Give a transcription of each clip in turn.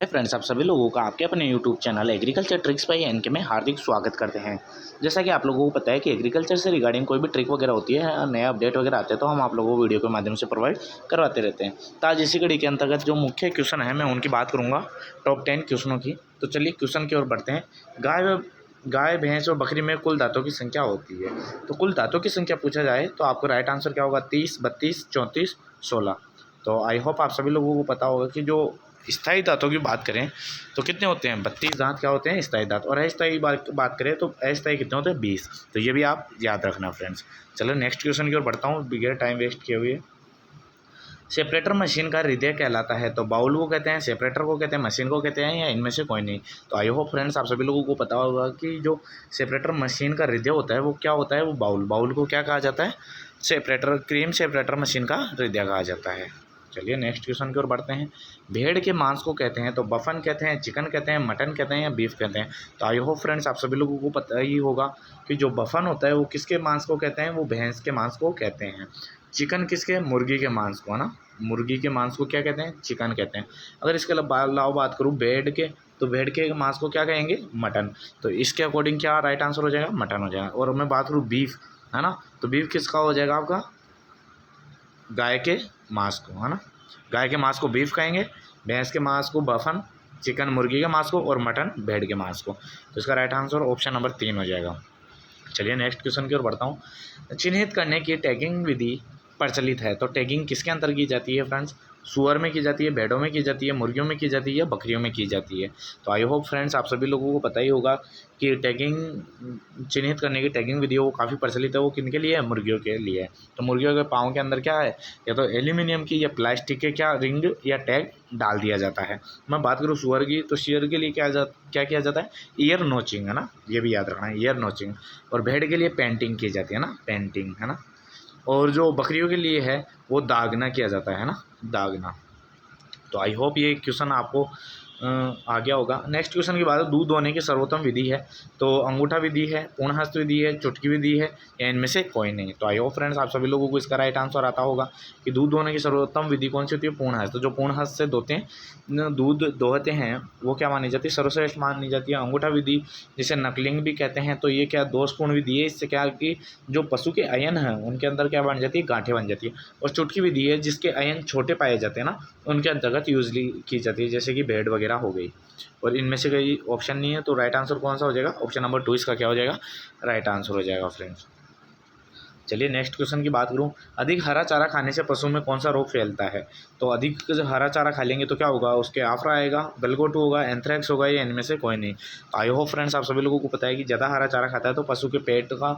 Hi friends, आप सभी लोगों का आपके अपने YouTube channel agriculture tricks by NK में हार्दिक स्वागत करते हैं। जैसा कि आप लोगों को पता है कि एग्रीकल्चर से रिगार्डिंग कोई भी ट्रिक वगैरह होती है, नया अपडेट वगैरह आते हैं तो हम आप लोगों को वीडियो के माध्यम से प्रोवाइड करवाते रहते हैं। तो आज इसी कड़ी के अंतर्गत जो मुख्य क्वेश्चन है मैं उनकी बात करूँगा, टॉप 10 क्वेश्चनों की। तो चलिए क्वेश्चन की ओर बढ़ते हैं। गाय भैंस और बकरी में कुल दांतों की संख्या होती है। तो कुल दांतों की संख्या पूछा जाए तो आपको राइट आंसर क्या होगा? 30, 32, 34, 16। तो आई होप आप सभी लोगों को पता होगा कि जो स्थायी दांतों की बात करें तो कितने होते हैं? 32 दांत क्या होते हैं? स्थायी दांत। और अस्थायी बात करें तो अस्थायी कितने होते हैं? 20। तो ये भी आप याद रखना फ्रेंड्स। चलो नेक्स्ट क्वेश्चन की ओर बढ़ता हूँ बिगैर टाइम वेस्ट किए हुए। सेपरेटर मशीन का हृदय कहलाता है। तो बाउल को कहते हैं, सेपरेटर को कहते हैं, मशीन को कहते हैं, या इनमें से कोई नहीं। तो आई होप फ्रेंड्स आप सभी लोगों को पता होगा कि जो सेपरेटर मशीन का हृदय होता है वो क्या होता है? वो बाउल को क्या कहा जाता है? सेपरेटर, क्रीम सेपरेटर मशीन का हृदय कहा जाता है। चलिए नेक्स्ट क्वेश्चन की ओर बढ़ते हैं। भेड़ के मांस को कहते हैं तो बफन कहते हैं, चिकन कहते हैं, मटन कहते हैं, या बीफ कहते हैं। तो आई होप फ्रेंड्स आप सभी लोगों को पता ही होगा कि जो बफन होता है वो किसके मांस को कहते हैं? वो भैंस के मांस को कहते हैं। चिकन किसके? मुर्गी के मांस को, है ना। मुर्गी के मांस को क्या कहते हैं? चिकन कहते हैं। अगर इसके अलावा बात करूँ भेड़ के, तो भेड़ के मांस को क्या कहेंगे? मटन। तो इसके अकॉर्डिंग क्या राइट आंसर हो जाएगा? मटन हो जाएगा। और मैं बात करूँ बीफ, है ना, तो बीफ किसका हो जाएगा आपका? गाय के मांस को, है ना। गाय के मांस को बीफ कहेंगे, भैंस के मांस को बफन, चिकन मुर्गी के मांस को, और मटन भेड़ के मांस को। तो इसका राइट आंसर ऑप्शन नंबर 3 हो जाएगा। चलिए नेक्स्ट क्वेश्चन की ओर बढ़ता हूँ। चिन्हित करने की टैगिंग विधि प्रचलित है। तो टैगिंग किसके अंतर की जाती है फ्रेंड्स? सूअर में की जाती है, भेड़ों में की जाती है, मुर्गियों में की जाती है, या बकरियों में की जाती है। तो आई होप फ्रेंड्स आप सभी लोगों को पता ही होगा कि टैगिंग, चिन्हित करने की टैगिंग विधि वो काफ़ी प्रचलित है। वो किनके लिए है? मुर्गियों के लिए है। तो मुर्गियों के पाँव के अंदर क्या है? या तो एल्यूमिनियम की या प्लास्टिक के क्या रिंग या टैग डाल दिया जाता है। मैं बात करूँ सूअर की, तो शेयर के लिए क्या किया जाता है? ईयर नोचिंग, है ना, ये भी याद रखना है, ईयर नोचिंग। और भेड़ के लिए पेंटिंग की जाती है ना, पेंटिंग, है ना। और जो बकरियों के लिए है वो दागना किया जाता है ना, दागना। तो आई होप ये क्वेश्चन आपको आ गया होगा। नेक्स्ट क्वेश्चन की बात है, दूध दोहने की सर्वोत्तम विधि है। तो अंगूठा विधि है, पूर्ण हस्त विधि है, चुटकी विधि है, या इनमें से कोई नहीं। तो आई होप फ्रेंड्स आप सभी लोगों को इसका राइट आंसर आता होगा कि दूध दोहने की सर्वोत्तम विधि कौन सी होती है? पूर्ण हस्त। तो जो पूर्ण हस्त से दूध दोहते हैं वो क्या मानी जाती है? सर्वश्रेष्ठ मानी जाती है। अंगूठा विधि जिसे नकलिंग भी कहते हैं, तो ये क्या दोषपूर्ण विधि है? इससे क्या कि जो पशु के अयन हैं उनके अंदर क्या बन जाती है? गांठें बन जाती है। और चुटकी विधि है जिसके अयन छोटे पाए जाते हैं ना, उनके अंतर्गत यूजली की जाती है, जैसे कि भेड़ वगैरह हो गई। और इनमें से कोई ऑप्शन नहीं है, तो राइट आंसर कौन सा हो जाएगा? ऑप्शन नंबर 2 इसका क्या हो जाएगा? राइट आंसर हो जाएगा फ्रेंड्स। चलिए नेक्स्ट क्वेश्चन की बात करूं। अधिक हरा चारा खाने से पशु में कौन सा रोग फैलता है? तो अधिक हरा चारा खा लेंगे तो क्या होगा? उसके आफरा आएगा, गलघोटू होगा, एंथ्रेक्स होगा, या इनमें से कोई नहीं। आई होप फ्रेंड्स आप सभी लोगों को पता है कि ज़्यादा हरा चारा खाता है तो पशु के पेट का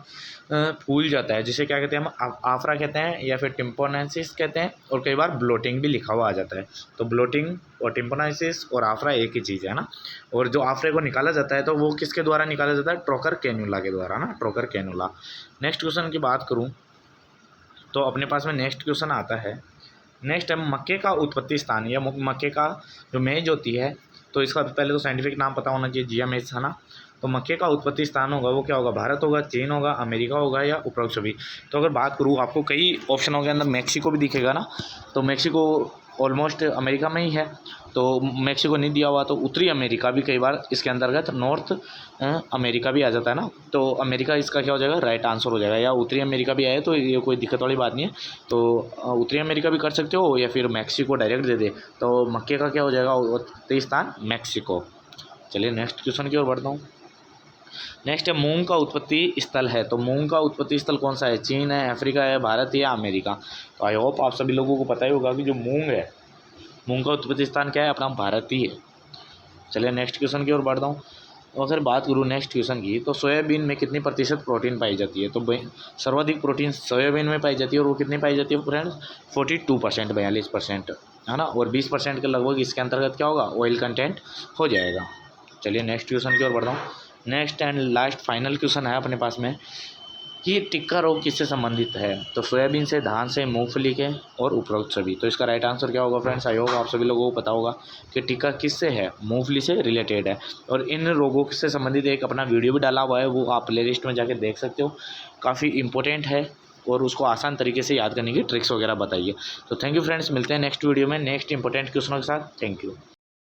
फूल जाता है, जिसे क्या कहते हैं? हम आफरा कहते हैं, या फिर टिम्पोनेसिस कहते हैं, और कई बार ब्लोटिंग भी लिखा हुआ आ जाता है। तो ब्लोटिंग और टिम्पोनेसिस और आफरा एक ही चीज़ है ना। और जो आफरे को निकाला जाता है तो वो किसके द्वारा निकाला जाता है? ट्रोकर कैन्युला के द्वारा ना, ट्रोकर कैन्युला। नेक्स्ट क्वेश्चन की बात करूं तो अपने पास में नेक्स्ट क्वेश्चन आता है। नेक्स्ट है मक्के का उत्पत्ति स्थान, या मक्के का जो मेज होती है, तो इसका पहले तो साइंटिफिक नाम पता होना चाहिए, जिया मेज, है ना। तो मक्के का उत्पत्ति स्थान होगा वो क्या होगा? भारत होगा, चीन होगा, अमेरिका होगा, या उपरोक्त सभी। तो अगर बात करूँ आपको कई ऑप्शनों के अंदर मैक्सिको भी दिखेगा ना, तो मैक्सिको ऑलमोस्ट अमेरिका में ही है। तो मैक्सिको नहीं दिया हुआ तो उत्तरी अमेरिका भी कई बार इसके अंतर्गत नॉर्थ अमेरिका भी आ जाता है ना। तो अमेरिका इसका क्या हो जाएगा? राइट आंसर हो जाएगा। या उत्तरी अमेरिका भी आए तो ये कोई दिक्कत वाली बात नहीं है। तो उत्तरी अमेरिका भी कर सकते हो, या फिर मैक्सिको डायरेक्ट दे दे। तो मक्के का क्या हो जाएगा उत्पत्ति स्थान? मैक्सिको। चलिए नेक्स्ट क्वेश्चन की ओर बढ़ता हूँ। नेक्स्ट है मूंग का उत्पत्ति स्थल है। तो मूंग का उत्पत्ति स्थल कौन सा है? चीन है, अफ्रीका है, भारत या अमेरिका। तो आई होप आप सभी लोगों को पता ही होगा कि जो मूंग है, मूंग का उत्पत्ति स्थान क्या है? अपना भारत ही है। चलिए नेक्स्ट क्वेश्चन की ओर बढ़ता हूँ। तो अगर बात करूँ नेक्स्ट क्वेश्चन की, तो सोयाबीन में कितनी प्रतिशत प्रोटीन पाई जाती है? तो सर्वाधिक प्रोटीन सोयाबीन में पाई जाती है, और वो कितनी पाई जाती है फ्रेंड्स? 42%, 42%, है ना। और 20% के लगभग इसके अंतर्गत क्या होगा? ऑयल कंटेंट हो जाएगा। चलिए नेक्स्ट क्वेश्चन की ओर बढ़ता हूँ। Next and last final question है अपने पास में कि टिक्का रोग किससे संबंधित है? तो सोयाबीन से, धान से, मूंगफली के, और उपरोक्त सभी। तो इसका राइट आंसर क्या होगा फ्रेंड्स? आई होगा आप सभी लोगों को पता होगा कि टिक्का किससे है? मूंगफली से रिलेटेड है। और इन रोगों से संबंधित एक अपना वीडियो भी डाला हुआ है, वो आप प्ले लिस्ट में जाके देख सकते हो। काफ़ी इंपॉर्टेंट है और उसको आसान तरीके से याद करने की ट्रिक्स वगैरह बताइए। तो थैंक यू फ्रेंड्स, मिलते हैं नेक्स्ट वीडियो में नेक्स्ट इंपॉर्टेंट क्वेश्चनों के साथ। Thank you.